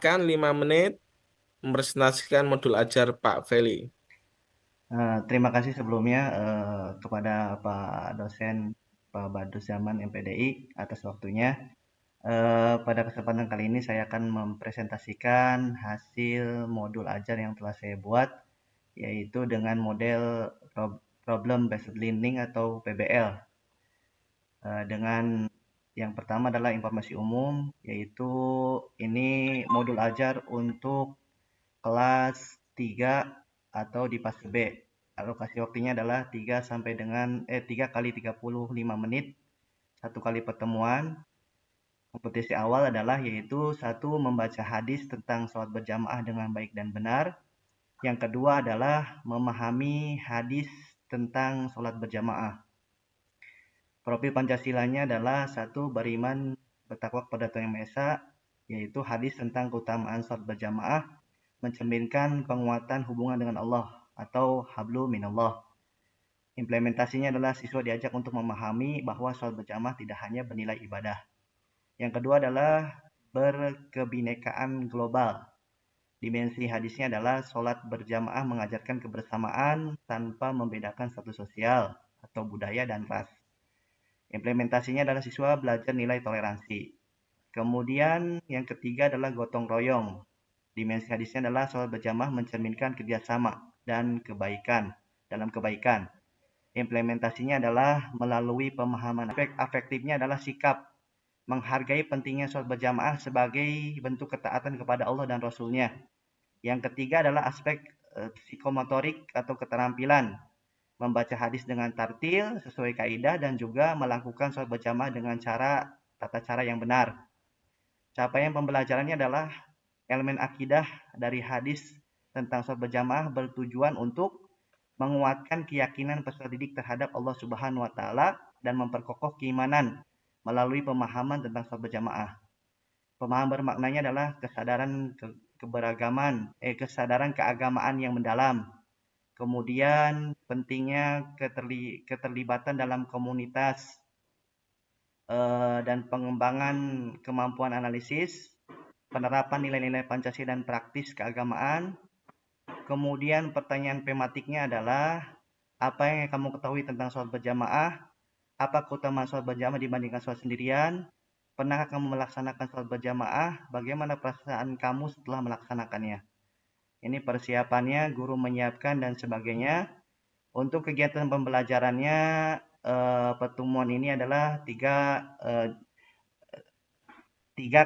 Silakan 5 menit mempresentasikan modul ajar Pak Feli. Terima kasih sebelumnya kepada Pak dosen Pak Badrus Zaman MPDI atas waktunya. Pada kesempatan kali ini saya akan mempresentasikan hasil modul ajar yang telah saya buat, yaitu dengan model Problem Based Learning atau PBL. Dengan yang pertama adalah informasi umum, yaitu ini modul ajar untuk kelas 3 atau di fase B. Alokasi waktunya adalah 3 kali 35 menit, satu kali pertemuan. Kompetisi awal adalah yaitu satu membaca hadis tentang sholat berjamaah dengan baik dan benar. Yang kedua adalah memahami hadis tentang sholat berjamaah. Profil Pancasilanya adalah satu beriman bertakwa kepada Tuhan Yang Maha Esa, yaitu hadis tentang keutamaan sholat berjamaah mencerminkan penguatan hubungan dengan Allah atau hablu minallah. Implementasinya adalah siswa diajak untuk memahami bahwa sholat berjamaah tidak hanya bernilai ibadah. Yang kedua adalah berkebinekaan global. Dimensi hadisnya adalah sholat berjamaah mengajarkan kebersamaan tanpa membedakan status sosial atau budaya dan ras. Implementasinya adalah siswa belajar nilai toleransi. Kemudian yang ketiga adalah gotong royong. Dimensi hadisnya adalah sholat berjamaah mencerminkan kerjasama dan kebaikan dalam kebaikan. Implementasinya adalah melalui pemahaman. Aspek afektifnya adalah sikap menghargai pentingnya sholat berjamaah sebagai bentuk ketaatan kepada Allah dan Rasul-Nya. Yang ketiga adalah aspek psikomotorik atau keterampilan, membaca hadis dengan tartil sesuai kaidah dan juga melakukan sholat berjamaah dengan tata cara yang benar. Capaian pembelajarannya adalah elemen akidah dari hadis tentang sholat berjamaah bertujuan untuk menguatkan keyakinan peserta didik terhadap Allah Subhanahu wa taala dan memperkokoh keimanan melalui pemahaman tentang sholat berjamaah. Pemahaman bermaknanya adalah kesadaran keagamaan yang mendalam. Kemudian pentingnya keterlibatan dalam komunitas dan pengembangan kemampuan analisis, penerapan nilai-nilai Pancasila dan praktis keagamaan. Kemudian pertanyaan tematiknya adalah apa yang kamu ketahui tentang sholat berjamaah? Apa keutamaan sholat berjamaah dibandingkan sholat sendirian? Pernahkah kamu melaksanakan sholat berjamaah? Bagaimana perasaan kamu setelah melaksanakannya? Ini persiapannya, guru menyiapkan dan sebagainya. Untuk kegiatan pembelajarannya, pertemuan ini adalah 3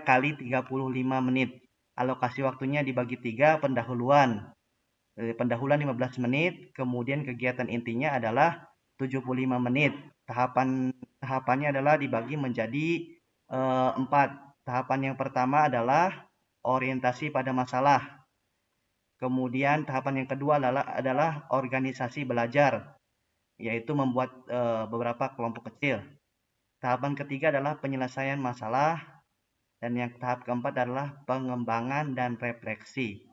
kali 35 menit. Alokasi waktunya dibagi 3, pendahuluan 15 menit, kemudian kegiatan intinya adalah 75 menit. Tahapannya adalah dibagi menjadi 4. Tahapan yang pertama adalah orientasi pada masalah. Kemudian tahapan yang kedua adalah organisasi belajar, yaitu membuat beberapa kelompok kecil. Tahapan ketiga adalah penyelesaian masalah, dan yang tahap keempat adalah pengembangan dan refleksi.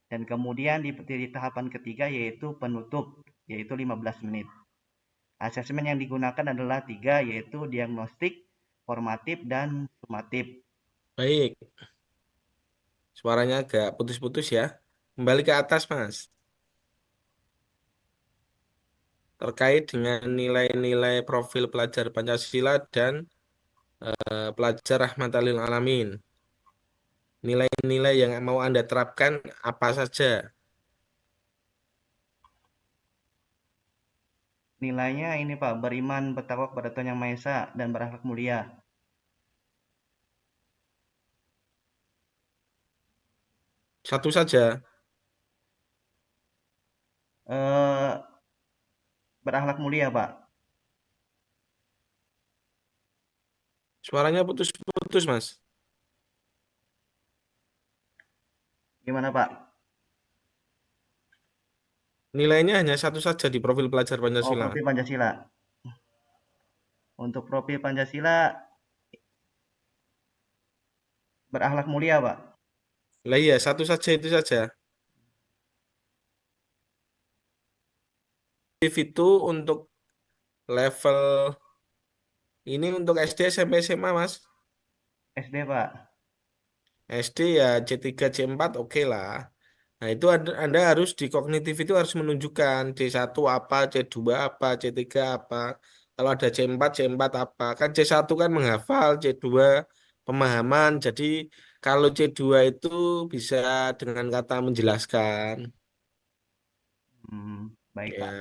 Dan kemudian di tahapan ketiga yaitu penutup, yaitu 15 menit. Asesmen yang digunakan adalah 3, yaitu diagnostik, formatif, dan sumatif. Baik, suaranya agak putus-putus ya. Kembali ke atas, Mas. Terkait dengan nilai-nilai profil pelajar Pancasila dan pelajar Rahmatan lil Alamin. Nilai-nilai yang mau Anda terapkan apa saja? Nilainya ini Pak, beriman bertakwa kepada Tuhan Yang Maha Esa dan berakhlak mulia. Satu saja. Eh, berakhlak mulia Pak. Suaranya putus-putus, Mas. Gimana Pak? Nilainya hanya satu saja di profil pelajar Oh, Pancasila. profil Pancasila. Untuk profil Pancasila berakhlak mulia Pak. Lah iya, satu saja itu saja. Itu untuk level ini untuk SD, SMP, SMA, Mas. SD Pak. SD ya C3 C4 oke lah. Nah, itu Anda harus di kognitif itu harus menunjukkan C1 apa, C2 apa, C3 apa. Kalau ada C4, C4 apa. Kan C1 kan menghafal, C2 pemahaman. Jadi kalau C2 itu bisa dengan kata menjelaskan. Baik Pak. Ya,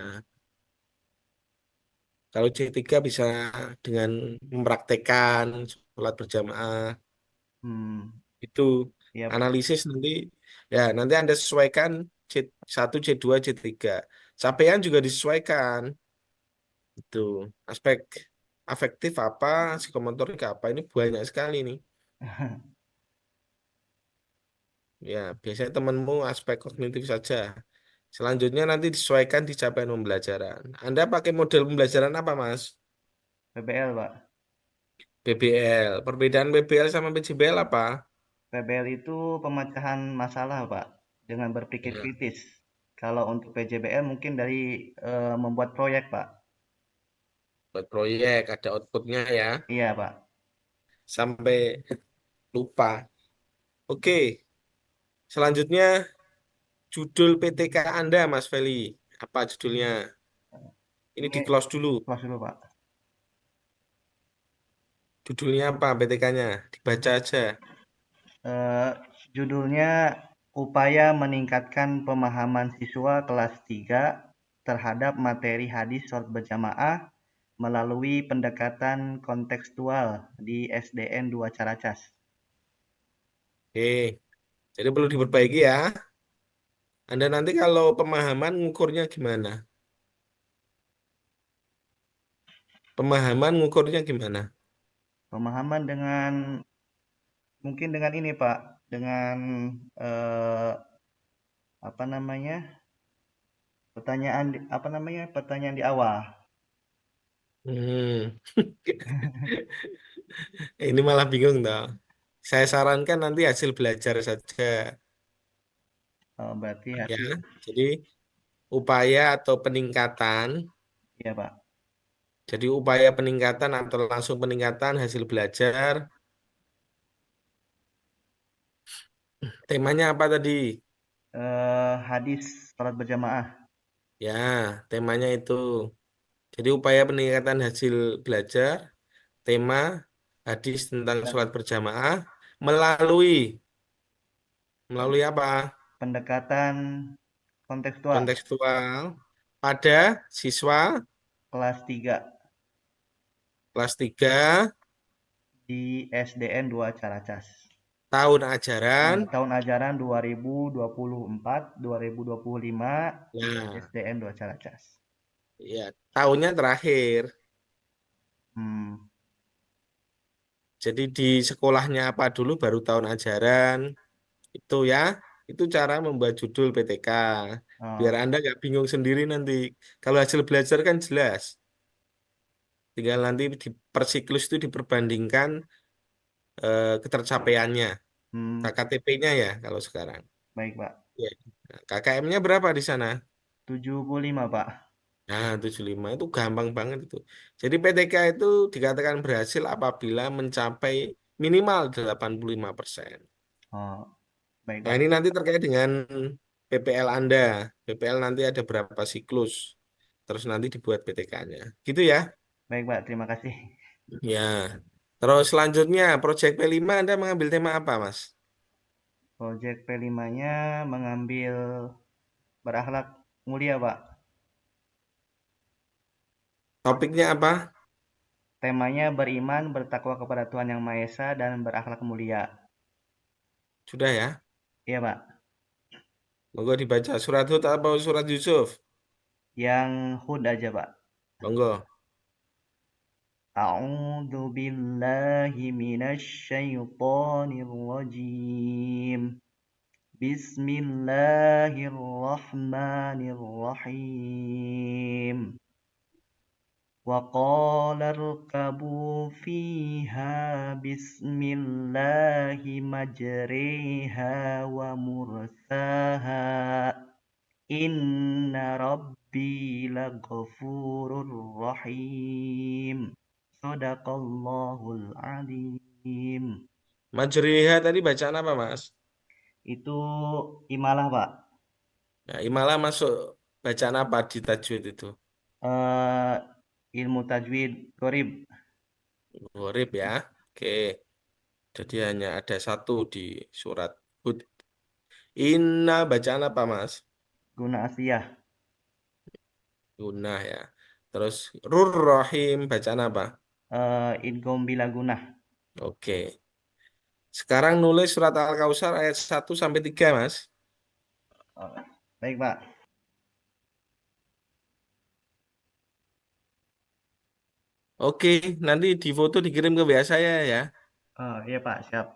kalau C3 bisa dengan mempraktekkan sholat berjamaah. Itu Iya Pak. analisis nanti. Ya, nanti Anda sesuaikan C1, C2, C3. Capaian juga disesuaikan. Itu aspek afektif apa, psikomotorik apa ini banyak sekali nih. Ya, biasanya temanmu aspek kognitif saja. Selanjutnya nanti disesuaikan di capaian pembelajaran. Anda pakai model pembelajaran apa, Mas? PBL Pak. PBL. Perbedaan PBL sama PJBL apa? PBL itu pemecahan masalah Pak, dengan berpikir Ya, kritis. Kalau untuk PJBL mungkin dari membuat proyek Pak. buat proyek ada outputnya ya, Iya Pak. sampai lupa. Oke, selanjutnya judul PTK Anda, Mas Feli. Apa judulnya? Ini Ini di close dulu. close dulu Pak. Judulnya apa PTK-nya? Dibaca aja. Eh, Judulnya Upaya Meningkatkan Pemahaman Siswa Kelas 3 terhadap materi hadis sholat berjamaah melalui pendekatan kontekstual di SDN 2 Caracas. Oke, jadi perlu diperbaiki ya. Anda nanti kalau pemahaman ngukurnya gimana? Pemahaman ngukurnya gimana? Pemahaman dengan mungkin dengan ini Pak, dengan eh, apa namanya? Pertanyaan di awal. Hmm, ini malah bingung toh. Saya sarankan nanti hasil belajar saja Berarti ya. hasil Jadi upaya atau peningkatan. ya Pak. Jadi upaya peningkatan atau langsung peningkatan hasil belajar. Temanya apa tadi? Hadis sholat berjamaah. Ya, temanya itu. Jadi upaya peningkatan hasil belajar, tema hadis tentang sholat berjamaah melalui melalui apa? Pendekatan kontekstual Kontekstual pada siswa kelas 3 kelas 3 di SDN 2 Caracas. tahun ajaran. Tahun ajaran 2024-2025 di Nah, SDN 2 Caracas. ya, tahunnya terakhir. Hmm, Jadi di sekolahnya apa dulu baru tahun ajaran. Itu ya, itu cara membuat judul PTK. Biar oh, Anda nggak bingung sendiri nanti. Kalau hasil belajar kan jelas. Tinggal nanti di per siklus itu diperbandingkan ketercapaiannya. hmm, KKTP-nya ya kalau sekarang. baik Pak. Ya. Nah, KKM-nya berapa di sana? 75 Pak. Nah, 75 itu gampang banget itu. Jadi PTK itu dikatakan berhasil apabila mencapai minimal 85%. Oh, baik Nah, Pak. ini nanti terkait dengan PPL Anda. PPL nanti ada berapa siklus. Terus nanti dibuat PTK-nya. Gitu ya. Baik Pak, terima kasih. Ya. Terus selanjutnya, proyek P5 Anda mengambil tema apa, Mas? Proyek P5-nya mengambil berakhlak mulia Pak. Topiknya apa? Temanya beriman, bertakwa kepada Tuhan Yang Maha Esa, dan berakhlak mulia. Sudah ya. Iya Pak. Monggo dibaca surat Hud atau surat Yusuf. Yang Hud aja Pak. Monggo. A'udzu billahi minasy syaithanir rajim. Bismillahirrahmanirrahim. وقال اركبوا فيها بسم الله مجريها ومرساها إن ربي لغفور رحيم صدق الله العظيم. Majriha tadi bacaan apa, Mas? Itu imalah, Pak. Nah, Imala masuk bacaan apa di tajwid itu? Eh, ilmu tajwid Qorib. Gharib ya. Oke. Jadi hanya ada satu di surat Hud. Inna bacaan apa, Mas? Guna Asiyah. Gunah ya. Terus Rur Rahim bacaan apa? Idgham bila gunah. Oke. Sekarang nulis surat Al-Kausar ayat 1 sampai 3, Mas. Oh, baik, Pak. Oke, nanti di foto dikirim ke WA saya ya. Iya, Pak. Siap.